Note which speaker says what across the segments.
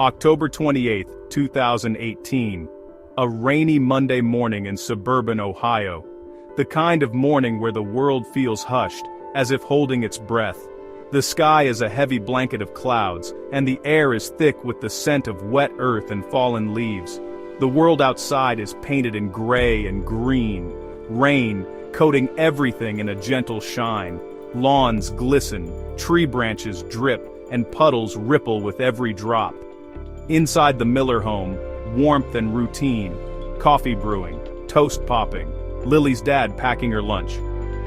Speaker 1: October 28, 2018. A rainy Monday morning in suburban Ohio. The kind of morning where the world feels hushed, as if holding its breath. The sky is a heavy blanket of clouds, and the air is thick with the scent of wet earth and fallen leaves. The world outside is painted in gray and green. Rain, coating everything in a gentle shine. Lawns glisten, tree branches drip, and puddles ripple with every drop. Inside the Miller home, warmth and routine. Coffee brewing, toast popping, Lily's dad packing her lunch.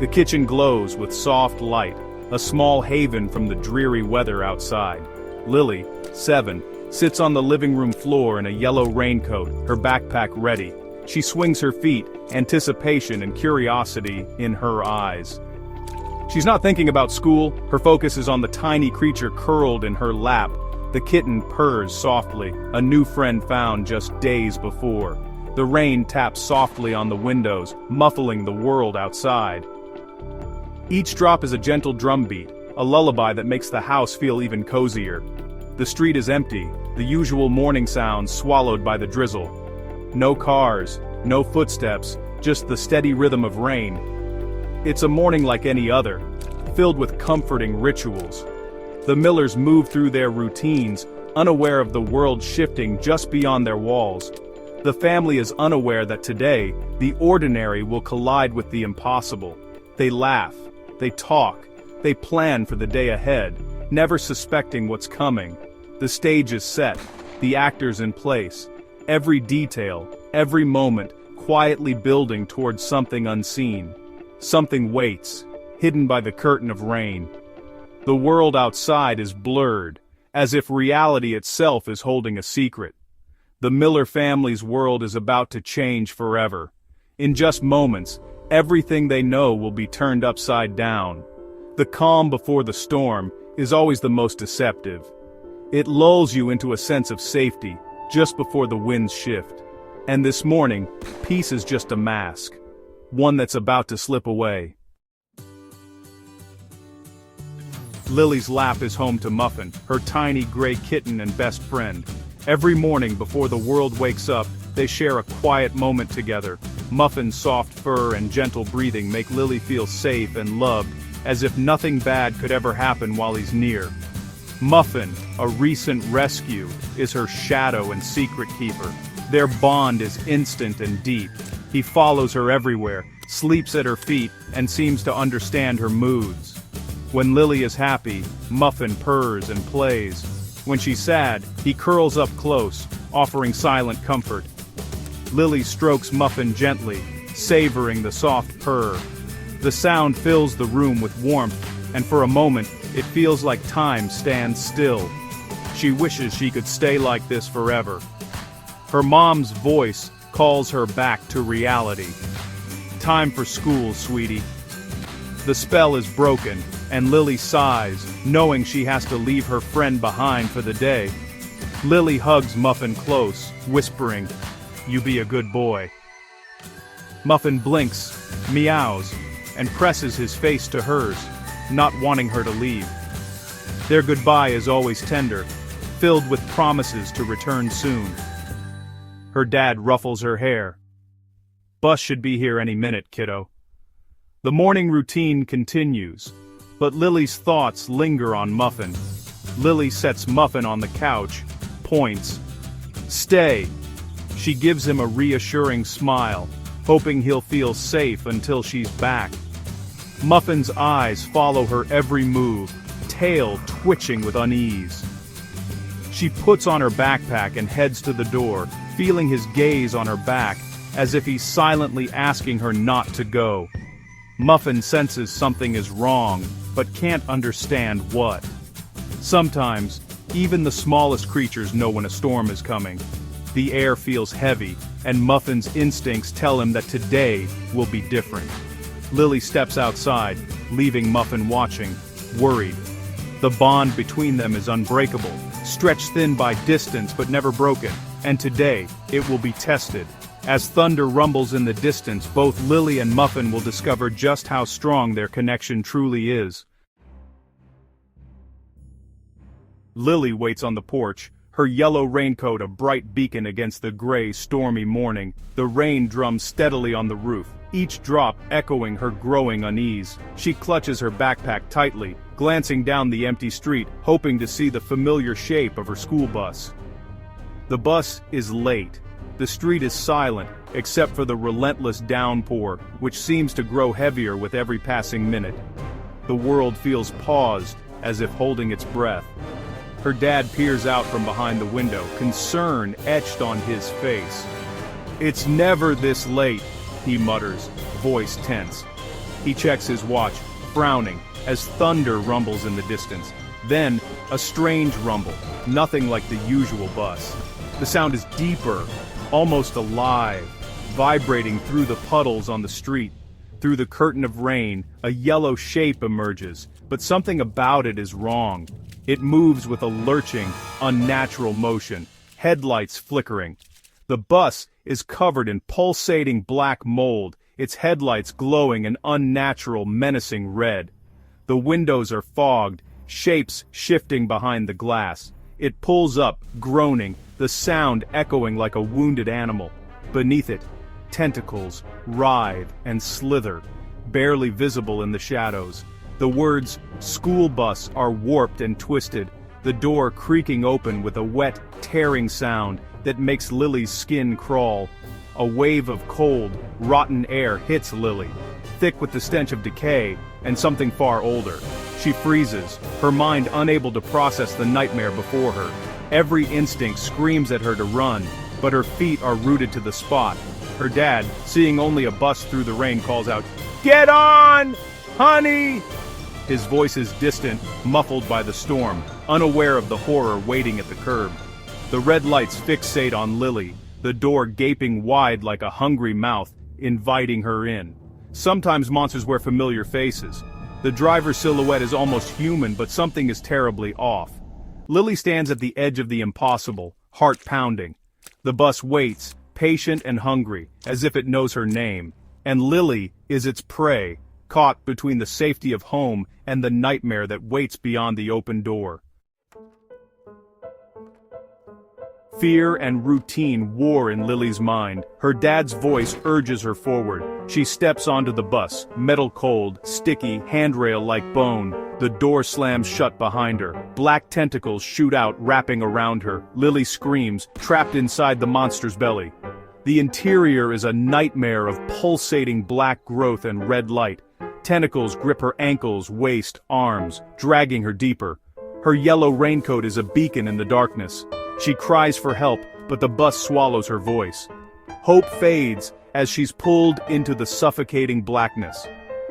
Speaker 1: The kitchen glows with soft light, a small haven from the dreary weather outside. Lily, 7, sits on the living room floor in a yellow raincoat, her backpack ready. She swings her feet, anticipation and curiosity in her eyes. She's not thinking about school, her focus is on the tiny creature curled in her lap. The kitten purrs softly, a new friend found just days before. The rain taps softly on the windows, muffling the world outside. Each drop is a gentle drumbeat, a lullaby that makes the house feel even cozier. The street is empty, the usual morning sounds swallowed by the drizzle. No cars, no footsteps, just the steady rhythm of rain. It's a morning like any other, filled with comforting rituals. The Millers move through their routines, unaware of the world shifting just beyond their walls. The family is unaware that today, the ordinary will collide with the impossible. They laugh, they talk, they plan for the day ahead, never suspecting what's coming. The stage is set, the actors in place. Every detail, every moment, quietly building towards something unseen. Something waits, hidden by the curtain of rain. The world outside is blurred, as if reality itself is holding a secret. The Miller family's world is about to change forever. In just moments, everything they know will be turned upside down. The calm before the storm is always the most deceptive. It lulls you into a sense of safety, just before the winds shift. And this morning, peace is just a mask. One that's about to slip away. Lily's lap is home to Muffin, her tiny gray kitten and best friend. Every morning before the world wakes up, they share a quiet moment together. Muffin's soft fur and gentle breathing make Lily feel safe and loved, as if nothing bad could ever happen while he's near. Muffin, a recent rescue, is her shadow and secret keeper. Their bond is instant and deep. He follows her everywhere, sleeps at her feet, and seems to understand her moods. When Lily is happy, Muffin purrs and plays. When she's sad, he curls up close, offering silent comfort. Lily strokes Muffin gently, savoring the soft purr. The sound fills the room with warmth, and for a moment, it feels like time stands still. She wishes she could stay like this forever. Her mom's voice calls her back to reality. Time for school, sweetie. The spell is broken, and Lily sighs, knowing she has to leave her friend behind for the day. Lily hugs Muffin close, whispering, "You be a good boy." Muffin blinks, meows, and presses his face to hers, not wanting her to leave. Their goodbye is always tender, filled with promises to return soon. Her dad ruffles her hair. "Bus should be here any minute, kiddo." The morning routine continues, but Lily's thoughts linger on Muffin. Lily sets Muffin on the couch, points. "Stay." She gives him a reassuring smile, hoping he'll feel safe until she's back. Muffin's eyes follow her every move, tail twitching with unease. She puts on her backpack and heads to the door, feeling his gaze on her back, as if he's silently asking her not to go. Muffin senses something is wrong, but can't understand what. Sometimes, even the smallest creatures know when a storm is coming. The air feels heavy, and Muffin's instincts tell him that today will be different. Lily steps outside, leaving Muffin watching, worried. The bond between them is unbreakable, stretched thin by distance but never broken, and today, it will be tested. As thunder rumbles in the distance, both Lily and Muffin will discover just how strong their connection truly is. Lily waits on the porch, her yellow raincoat a bright beacon against the gray, stormy morning. The rain drums steadily on the roof, each drop echoing her growing unease. She clutches her backpack tightly, glancing down the empty street, hoping to see the familiar shape of her school bus. The bus is late. The street is silent, except for the relentless downpour, which seems to grow heavier with every passing minute. The world feels paused, as if holding its breath. Her dad peers out from behind the window, concern etched on his face. "It's never this late," he mutters, voice tense. He checks his watch, frowning, as thunder rumbles in the distance. Then, a strange rumble, nothing like the usual bus. The sound is deeper, almost alive, vibrating through the puddles on the street. Through the curtain of rain, a yellow shape emerges, but something about it is wrong. It moves with a lurching, unnatural motion, headlights flickering. The bus is covered in pulsating black mold, its headlights glowing an unnatural, menacing red. The windows are fogged, shapes shifting behind the glass. It pulls up, groaning, the sound echoing like a wounded animal. Beneath it, tentacles writhe and slither, barely visible in the shadows. The words, "school bus," are warped and twisted, the door creaking open with a wet, tearing sound that makes Lily's skin crawl. A wave of cold, rotten air hits Lily, thick with the stench of decay and something far older. She freezes, her mind unable to process the nightmare before her. Every instinct screams at her to run, but her feet are rooted to the spot. Her dad, seeing only a bus through the rain, calls out, "Get on, honey!" His voice is distant, muffled by the storm, unaware of the horror waiting at the curb. The red lights fixate on Lily, the door gaping wide like a hungry mouth, inviting her in. Sometimes monsters wear familiar faces. The driver's silhouette is almost human, but something is terribly off. Lily stands at the edge of the impossible, heart pounding. The bus waits, patient and hungry, as if it knows her name. And Lily is its prey, caught between the safety of home and the nightmare that waits beyond the open door. Fear and routine war in Lily's mind. Her dad's voice urges her forward. She steps onto the bus, metal cold, sticky, handrail like bone. The door slams shut behind her. Black tentacles shoot out, wrapping around her. Lily screams, trapped inside the monster's belly. The interior is a nightmare of pulsating black growth and red light. Tentacles grip her ankles, waist, arms, dragging her deeper. Her yellow raincoat is a beacon in the darkness. She cries for help, but the bus swallows her voice. Hope fades as she's pulled into the suffocating blackness.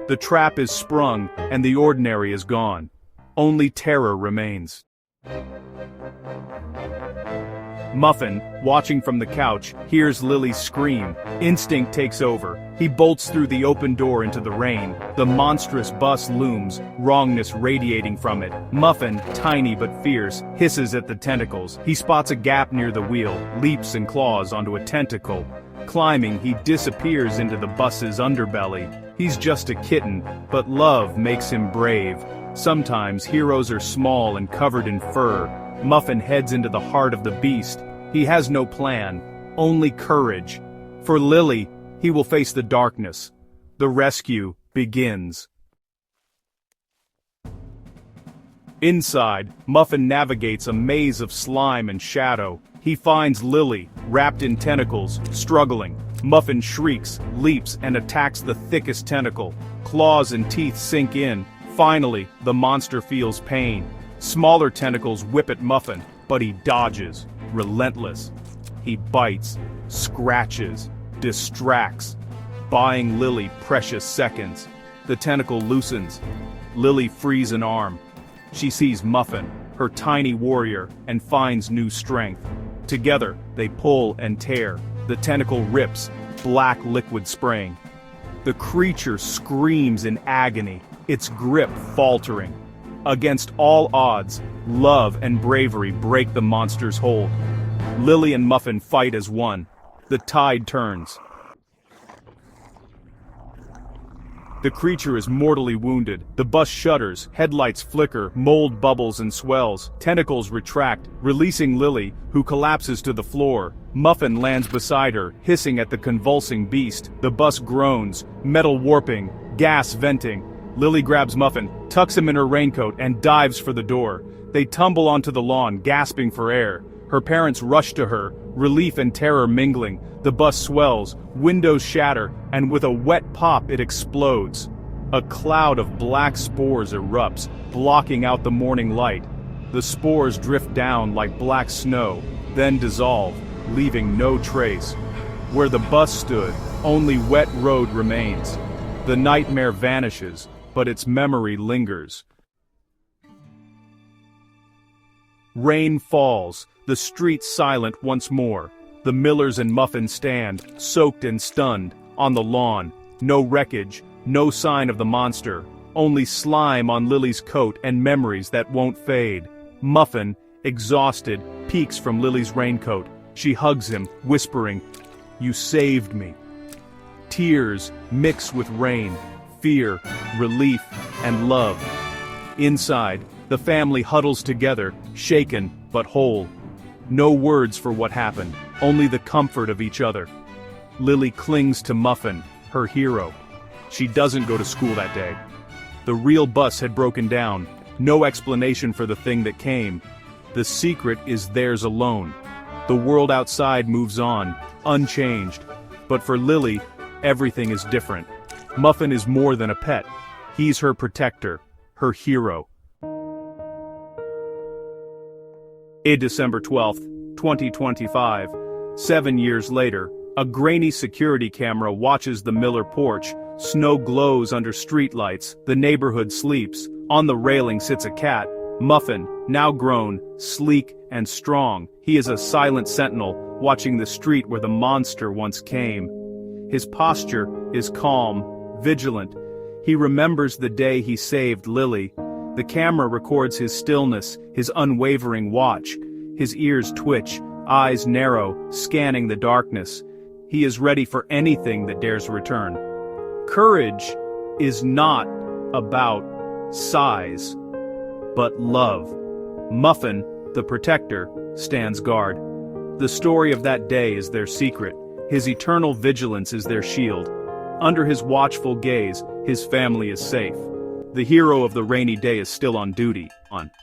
Speaker 1: The trap is sprung, and the ordinary is gone. Only terror remains. Muffin, watching from the couch, hears Lily scream. Instinct takes over. He bolts through the open door into the rain. The monstrous bus looms, wrongness radiating from it. Muffin, tiny but fierce, hisses at the tentacles. He spots a gap near the wheel, leaps and claws onto a tentacle. Climbing, he disappears into the bus's underbelly. He's just a kitten, but love makes him brave. Sometimes heroes are small and covered in fur. Muffin heads into the heart of the beast. He has no plan, only courage. For Lily, he will face the darkness. The rescue begins. Inside, Muffin navigates a maze of slime and shadow. He finds Lily, wrapped in tentacles, struggling. Muffin shrieks, leaps, and attacks the thickest tentacle. Claws and teeth sink in. Finally, the monster feels pain. Smaller tentacles whip at Muffin, but he dodges, relentless. He bites, scratches, distracts, buying Lily precious seconds. The tentacle loosens. Lily frees an arm. She sees Muffin, her tiny warrior, and finds new strength. Together, they pull and tear. The tentacle rips, black liquid spraying. The creature screams in agony, its grip faltering. Against all odds, love and bravery break the monster's hold. Lily and Muffin fight as one. The tide turns. The creature is mortally wounded. The bus shudders, headlights flicker, mold bubbles and swells. Tentacles retract, releasing Lily, who collapses to the floor. Muffin lands beside her, hissing at the convulsing beast. The bus groans, metal warping, gas venting. Lily grabs Muffin, tucks him in her raincoat, and dives for the door. They tumble onto the lawn, gasping for air. Her parents rush to her, relief and terror mingling. The bus swells, windows shatter, and with a wet pop it explodes. A cloud of black spores erupts, blocking out the morning light. The spores drift down like black snow, then dissolve, leaving no trace. Where the bus stood, only wet road remains. The nightmare vanishes, but its memory lingers. Rain falls, the streets silent once more. The Millers and Muffin stand, soaked and stunned, on the lawn. No wreckage, no sign of the monster, only slime on Lily's coat and memories that won't fade. Muffin, exhausted, peeks from Lily's raincoat. She hugs him, whispering, "You saved me." Tears mix with rain, fear, relief, and love. Inside, the family huddles together, shaken but whole. No words for what happened, only the comfort of each other. Lily clings to Muffin, her hero. She doesn't go to school that day. The real bus had broken down, no explanation for the thing that came. The secret is theirs alone. The world outside moves on, unchanged. But for Lily, everything is different. Muffin is more than a pet. He's her protector, her hero. December 12th, 2025. 7 years later, a grainy security camera watches the Miller porch. Snow glows under streetlights, the neighborhood sleeps. On the railing sits a cat, Muffin, now grown, sleek and strong. He is a silent sentinel, watching the street where the monster once came. His posture is calm, vigilant. He remembers the day he saved Lily. The camera records his stillness, his unwavering watch. His ears twitch, eyes narrow, scanning the darkness. He is ready for anything that dares return. Courage is not about size, but love. Muffin, the protector, stands guard. The story of that day is their secret. His eternal vigilance is their shield. Under his watchful gaze, his family is safe. The hero of the rainy day is still on duty.